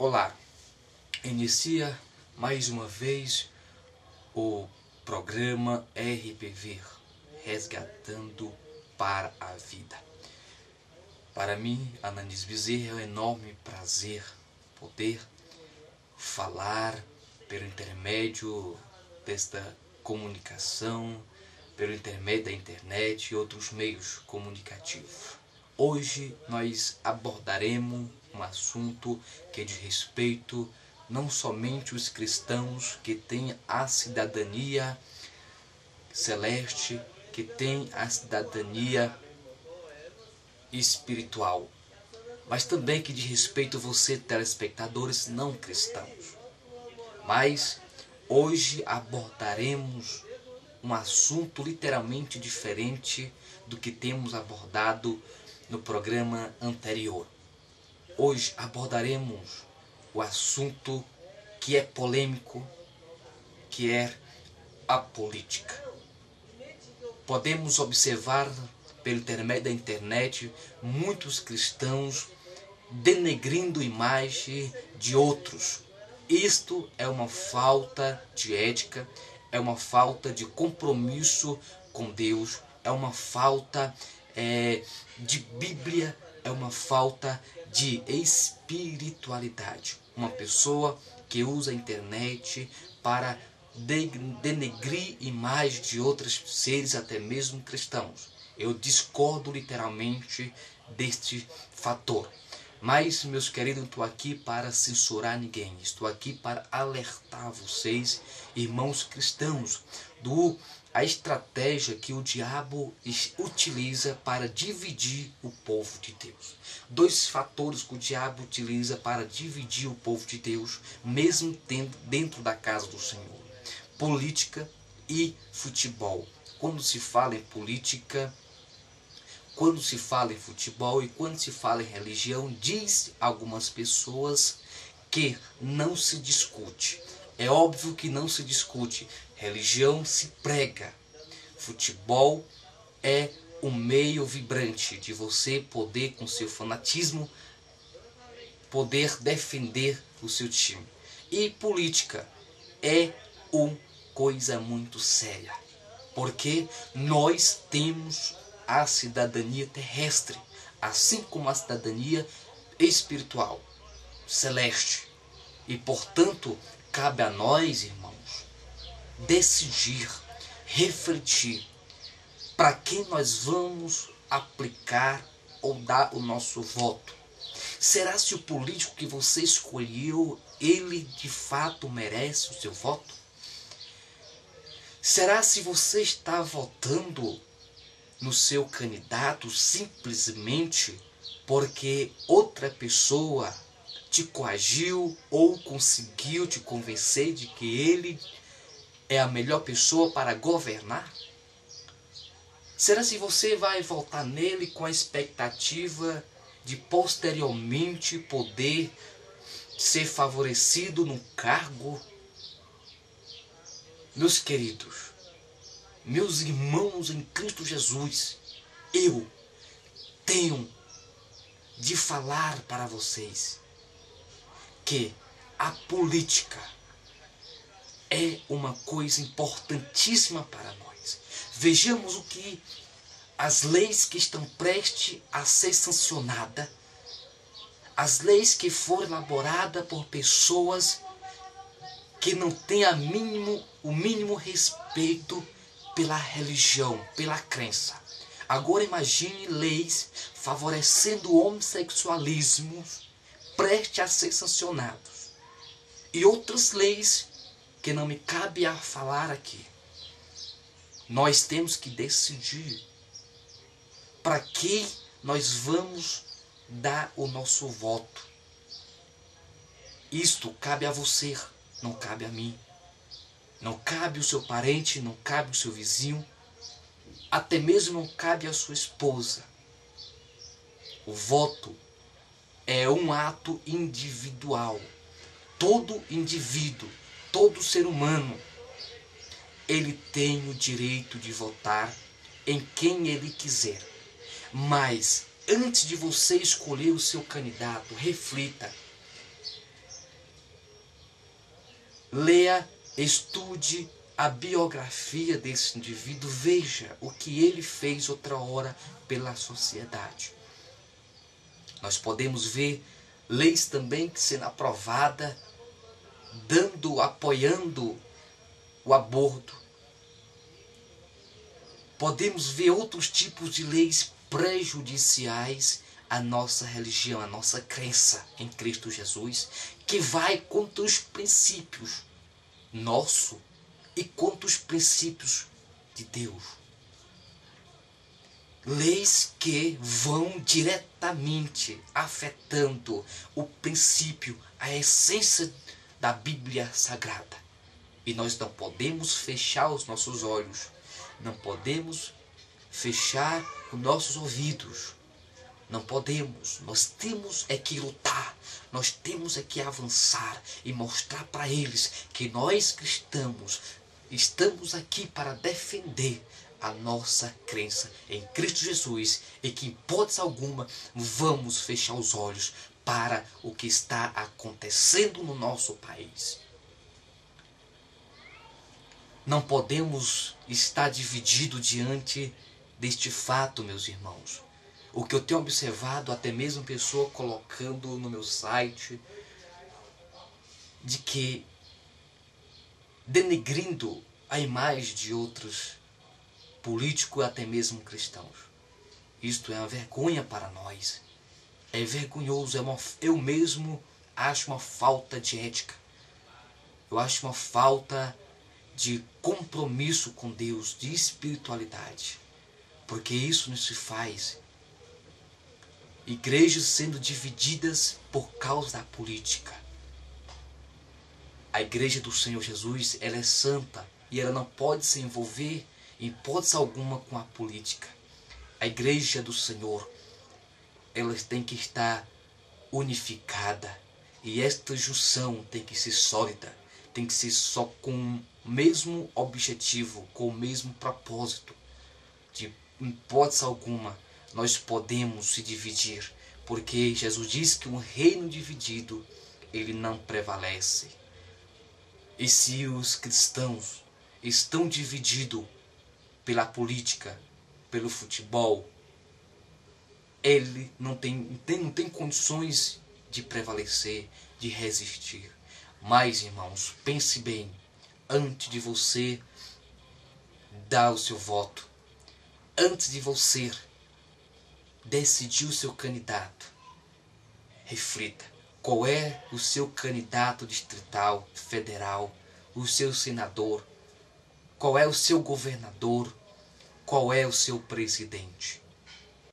Olá, inicia mais uma vez o programa RPV, Resgatando para a Vida. Para mim, Ananis Bezerra, é um enorme prazer poder falar pelo intermédio desta comunicação, pelo intermédio da internet e outros meios comunicativos. Hoje nós abordaremos um assunto que diz respeito não somente os cristãos que têm a cidadania celeste, que têm a cidadania espiritual, mas também que diz respeito a você, telespectadores não cristãos. Mas hoje abordaremos um assunto literalmente diferente do que temos abordado no programa anterior. Hoje abordaremos o assunto que é polêmico, que é a política. Podemos observar pelo intermédio da internet muitos cristãos denegrindo a imagem de outros. Isto é uma falta de ética, é uma falta de compromisso com Deus, é uma falta de Bíblia, é uma falta de espiritualidade. Uma pessoa que usa a internet para denegrir imagens de outros seres, até mesmo cristãos. Eu discordo literalmente deste fator. Mas, meus queridos, não estou aqui para censurar ninguém. Estou aqui para alertar vocês, irmãos cristãos, a estratégia que o diabo utiliza para dividir o povo de Deus. Dois fatores que o diabo utiliza para dividir o povo de Deus, mesmo dentro da casa do Senhor: política e futebol. Quando se fala em política, quando se fala em futebol e quando se fala em religião, diz algumas pessoas que não se discute. É óbvio que não se discute. Religião se prega. Futebol é um meio vibrante de você poder, com seu fanatismo, poder defender o seu time. E política é uma coisa muito séria, porque nós temos a cidadania terrestre, assim como a cidadania espiritual, celeste. E, portanto, cabe a nós, irmãos, decidir, refletir para quem nós vamos aplicar ou dar o nosso voto. Será se o político que você escolheu, ele de fato merece o seu voto? Será se você está votando no seu candidato simplesmente porque outra pessoa te coagiu ou conseguiu te convencer de que ele é a melhor pessoa para governar? Será se você vai votar nele com a expectativa de posteriormente poder ser favorecido no cargo? Meus queridos, meus irmãos em Cristo Jesus, eu tenho de falar para vocês que a política é uma coisa importantíssima para nós. Vejamos o que as leis que estão prestes a ser sancionadas, as leis que foram elaboradas por pessoas que não têm o mínimo respeito pela religião, pela crença. Agora imagine leis favorecendo o homossexualismo prestes a ser sancionados. E outras leis que não me cabe a falar aqui. Nós temos que decidir para quem nós vamos dar o nosso voto. Isto cabe a você, não cabe a mim. Não cabe o seu parente, não cabe o seu vizinho, até mesmo não cabe a sua esposa. O voto é um ato individual. Todo indivíduo, todo ser humano, ele tem o direito de votar em quem ele quiser. Mas antes de você escolher o seu candidato, reflita. Leia, estude a biografia desse indivíduo, veja o que ele fez outra hora pela sociedade. Nós podemos ver leis também sendo aprovadas, apoiando o aborto. Podemos ver outros tipos de leis prejudiciais à nossa religião, à nossa crença em Cristo Jesus, que vai contra os princípios nossos e contra os princípios de Deus. Leis que vão diretamente afetando o princípio, a essência da Bíblia Sagrada. E nós não podemos fechar os nossos olhos, não podemos fechar os nossos ouvidos. Não podemos, nós temos é que lutar, nós temos é que avançar e mostrar para eles que nós cristãos estamos aqui para defender a nossa crença em Cristo Jesus e que, em hipótese alguma, vamos fechar os olhos para o que está acontecendo no nosso país. Não podemos estar divididos diante deste fato, meus irmãos. O que eu tenho observado, até mesmo pessoa colocando no meu site, de que denegrindo a imagem de outros políticos, até mesmo cristãos. Isto é uma vergonha para nós. É vergonhoso, eu mesmo acho uma falta de ética. Eu acho uma falta de compromisso com Deus, de espiritualidade. Porque isso não se faz. Igrejas sendo divididas por causa da política. A igreja do Senhor Jesus, ela é santa e ela não pode se envolver em hipótese alguma com a política. A igreja do Senhor, ela tem que estar unificada e esta junção tem que ser sólida, tem que ser só com o mesmo objetivo, com o mesmo propósito. De hipótese alguma nós podemos se dividir, porque Jesus diz que um reino dividido, ele não prevalece. E se os cristãos estão divididos pela política, pelo futebol, ele não tem condições de prevalecer, de resistir. Mas, irmãos, pense bem, antes de você dar o seu voto, antes de você decidir o seu candidato, reflita qual é o seu candidato distrital, federal, o seu senador, qual é o seu governador, qual é o seu presidente.